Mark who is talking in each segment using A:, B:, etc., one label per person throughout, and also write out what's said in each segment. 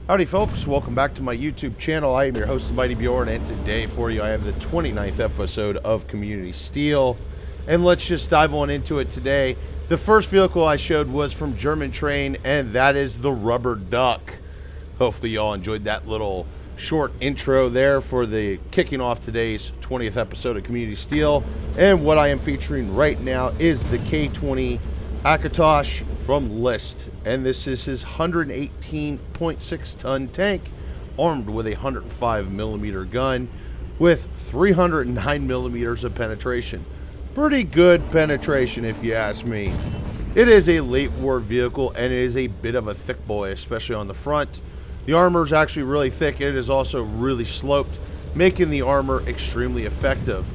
A: Howdy folks, welcome back to my YouTube channel. I am your host, the Mighty Bjorn, and today for you I have the 29th episode of Community Steel. And let's just dive on into it today. The first vehicle I showed was from German Train, and that is the Rubber Duck. Hopefully y'all enjoyed that little short intro there for the kicking off today's 20th episode of Community Steel. And what I am featuring right now is the K20 Akatosh from List, and this is his 118.6 ton tank armed with a 105 millimeter gun with 309 millimeters of penetration. Pretty good penetration if you ask me. It is a late war vehicle and it is a bit of a thick boy, especially on the front. The armor is actually really thick. It is also really sloped, making the armor extremely effective.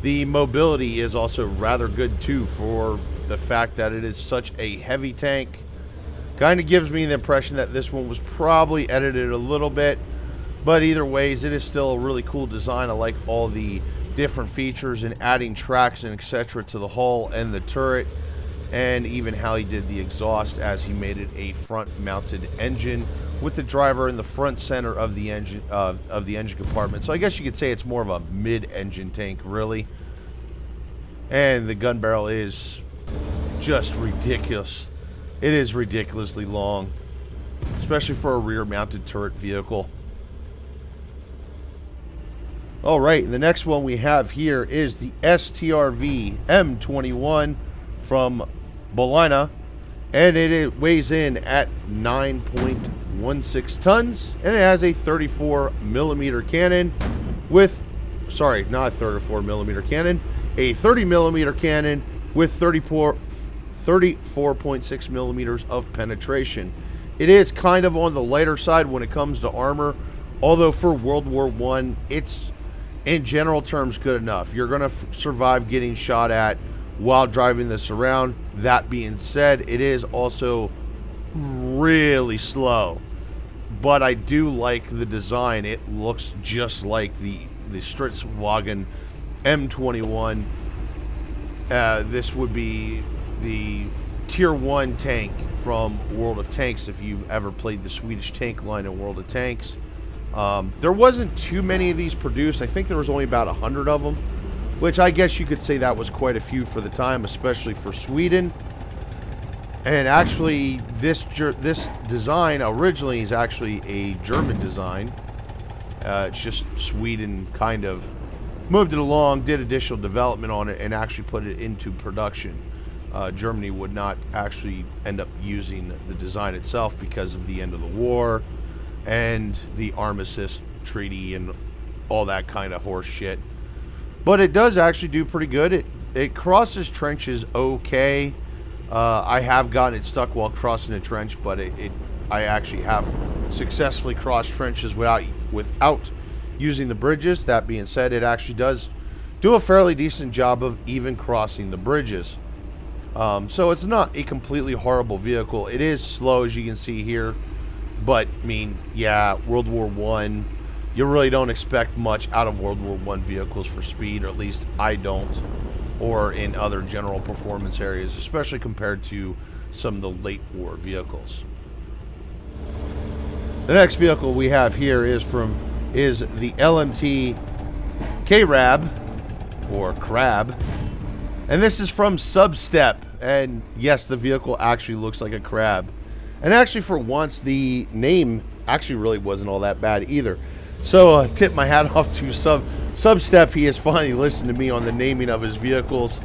A: The mobility is also rather good too, for the fact that it is such a heavy tank. Kind of gives me the impression that this one was probably edited a little bit, but either ways it is still a really cool design. I like all the different features and adding tracks and etc. to the hull and the turret, and even how he did the exhaust as he made it a front mounted engine with the driver in the front center of the engine engine compartment. So I guess you could say it's more of a mid-engine tank really. And the gun barrel is just ridiculous. It is ridiculously long, especially for a rear-mounted turret vehicle. Alright, the next one we have here is the Strv M21 from Bolina, and it weighs in at 9.16 tons, and it has a 34 millimeter cannon with, sorry, not a 34 millimeter cannon, a 30 millimeter cannon with 34.6 millimeters of penetration. It is kind of on the lighter side when it comes to armor, although for World War I, it's in general terms good enough. You're going to survive getting shot at while driving this around. That being said, it is also really slow, but I do like the design. It looks just like the Strv M21. This would be the tier 1 tank from World of Tanks if you've ever played the Swedish tank line in World of Tanks. There wasn't too many of these produced. I think there was only about 100 of them, which I guess you could say that was quite a few for the time, especially for Sweden. And actually this design originally is actually a German design. It's just Sweden kind of moved it along, did additional development on it, and actually put it into production. Germany would not actually end up using the design itself because of the end of the war and the armistice treaty and all that kind of horse shit. But it does actually do pretty good. It crosses trenches okay. I have gotten it stuck while crossing a trench, but I actually have successfully crossed trenches without using the bridges. That being said, it actually does do a fairly decent job of even crossing the bridges. So it's not a completely horrible vehicle. It is slow, as you can see here, but I mean, yeah, World War I, you really don't expect much out of World War I vehicles for speed, or at least I don't, or in other general performance areas, especially compared to some of the late war vehicles. The next vehicle we have here is the LMT Crab, or Crab, and this is from Substep. And yes, the vehicle actually looks like a crab, and actually for once the name actually really wasn't all that bad either. So tip my hat off to Substep. He has finally listened to me on the naming of his vehicles.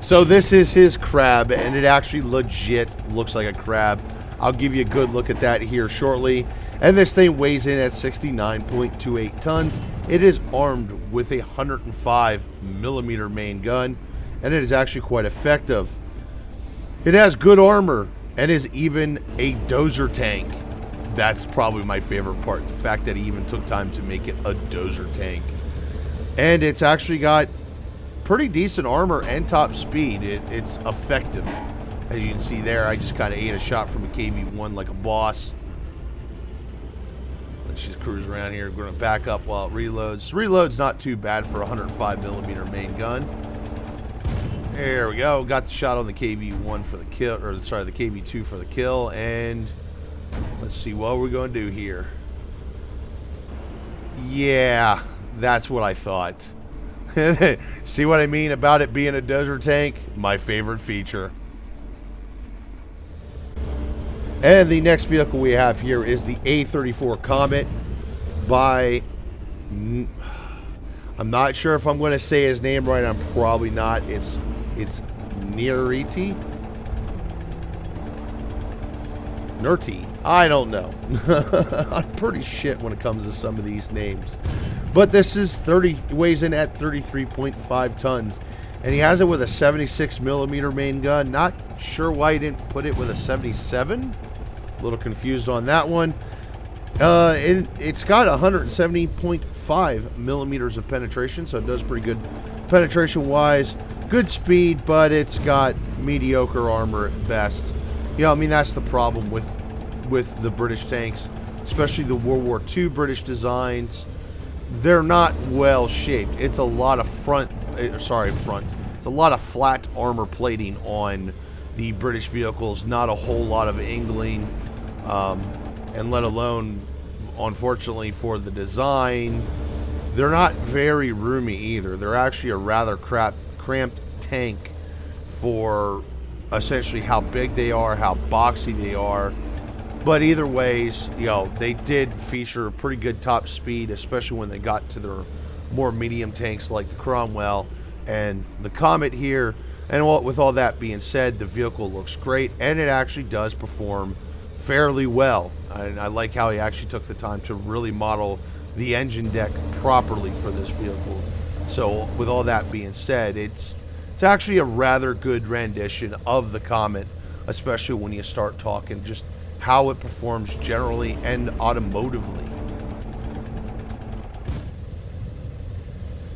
A: So this is his crab, and it actually legit looks like a crab. I'll give you a good look at that here shortly. And this thing weighs in at 69.28 tons. It is armed with a 105 millimeter main gun, and it is actually quite effective. It has good armor and is even a dozer tank. That's probably my favorite part, the fact that he even took time to make it a dozer tank. And it's actually got pretty decent armor and top speed. It's effective. As you can see there, I just kind of ate a shot from a KV1 like a boss. Let's just cruise around here. We're going to back up while it reloads. Reload's not too bad for a 105 millimeter main gun. There we go. Got the shot on the KV1 for the kill, or sorry, the KV2 for the kill, and Let's see what we're going to do here. Yeah, that's what I thought. See what I mean about it being a dozer tank? My favorite feature. And the next vehicle we have here is the A34 Comet by... I'm not sure if I'm going to say his name right. I'm probably not. It's Nirti? Nirti. I don't know. I'm pretty shit when it comes to some of these names. But this is weighs in at 33.5 tons. And he has it with a 76 millimeter main gun. Not sure why he didn't put it with a 77. A little confused on that one. It's got 170.5 millimeters of penetration, so it does pretty good penetration-wise. Good speed, but it's got mediocre armor at best. You know, I mean, that's the problem with the British tanks, especially the World War II British designs. They're not well shaped. It's a lot of It's a lot of flat armor plating on the British vehicles. Not a whole lot of angling, and let alone, unfortunately, for the design, they're not very roomy either. They're actually a rather cramped tank for essentially how big they are, how boxy they are. But either ways, you know, they did feature a pretty good top speed, especially when they got to their more medium tanks like the Cromwell and the Comet here. And with all that being said, the vehicle looks great, and it actually does perform fairly well. And I like how he actually took the time to really model the engine deck properly for this vehicle. So with all that being said, it's actually a rather good rendition of the Comet, especially when you start talking just how it performs generally and automotively.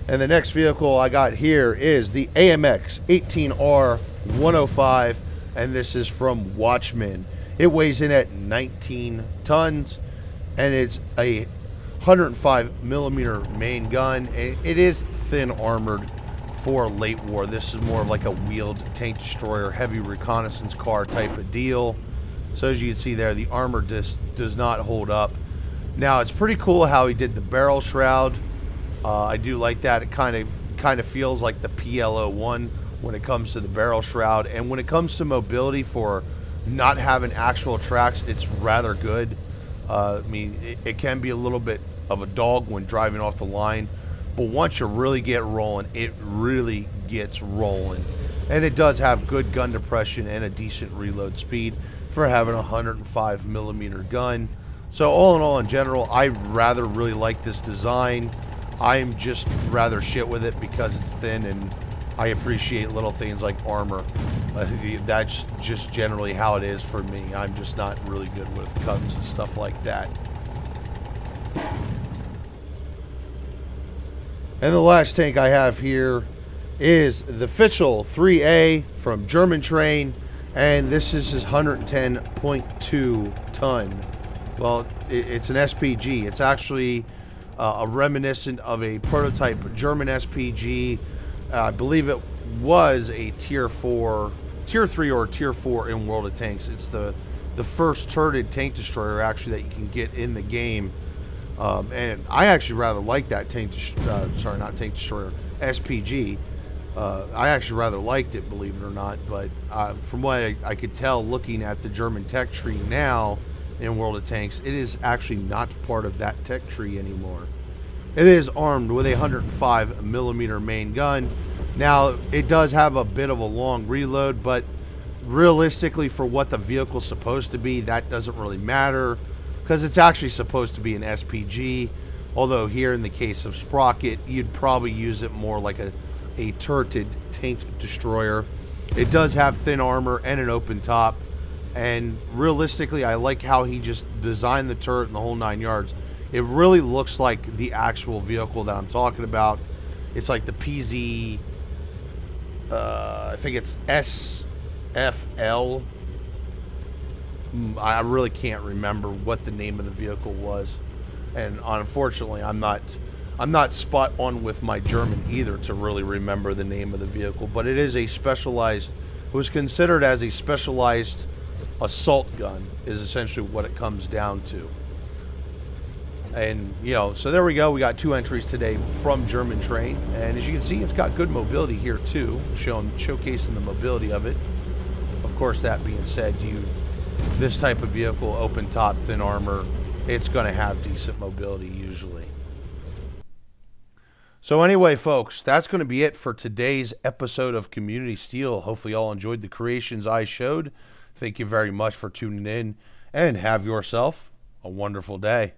A: And the next vehicle I got here is the AMX 18R 105, and this is from Watchman. It weighs in at 19 tons, and it's a 105 millimeter main gun. It is thin armored for late war. This is more of like a wheeled tank destroyer, heavy reconnaissance car type of deal. So as you can see there, the armor does not hold up. Now it's pretty cool how he did the barrel shroud. I do like that. It kind of feels like the PL01 when it comes to the barrel shroud, and when it comes to mobility for not having actual tracks, it's rather good. I mean, it can be a little bit of a dog when driving off the line, but once you really get rolling, it really gets rolling. And it does have good gun depression and a decent reload speed for having a 105 millimeter gun. So all in all, in general, I rather really like this design. I'm just rather shit with it because it's thin, and I appreciate little things like armor. That's just generally how it is for me. I'm just not really good with guns and stuff like that. And the last tank I have here is the Fischl 3A from German Train, and this is his 110.2 ton. Well, it's an SPG. It's actually a reminiscent of a prototype German SPG. I believe it was a tier 3 or tier 4 in World of Tanks. It's the first turreted tank destroyer actually that you can get in the game. And I actually rather like that SPG. I actually rather liked it, believe it or not. But from what I could tell looking at the German tech tree now in World of Tanks, it is actually not part of that tech tree anymore. It is armed with a 105 millimeter main gun. Now, it does have a bit of a long reload, but realistically for what the vehicle's supposed to be, that doesn't really matter, because it's actually supposed to be an SPG. Although here in the case of Sprocket, you'd probably use it more like a turreted tank destroyer. It does have thin armor and an open top, and realistically I like how he just designed the turret and the whole 9 yards. It really looks like the actual vehicle that I'm talking about. It's like the PZ, I think it's SFL. I really can't remember what the name of the vehicle was, and unfortunately I'm not spot on with my German either to really remember the name of the vehicle. But it is a specialized, it was considered as a specialized assault gun is essentially what it comes down to. And, you know, so there we go. We got 2 entries today from German Train. And as you can see, it's got good mobility here, too, showcasing the mobility of it. Of course, that being said, this type of vehicle, open top, thin armor, it's going to have decent mobility usually. So anyway, folks, that's going to be it for today's episode of Community Steel. Hopefully, y'all enjoyed the creations I showed. Thank you very much for tuning in, and have yourself a wonderful day.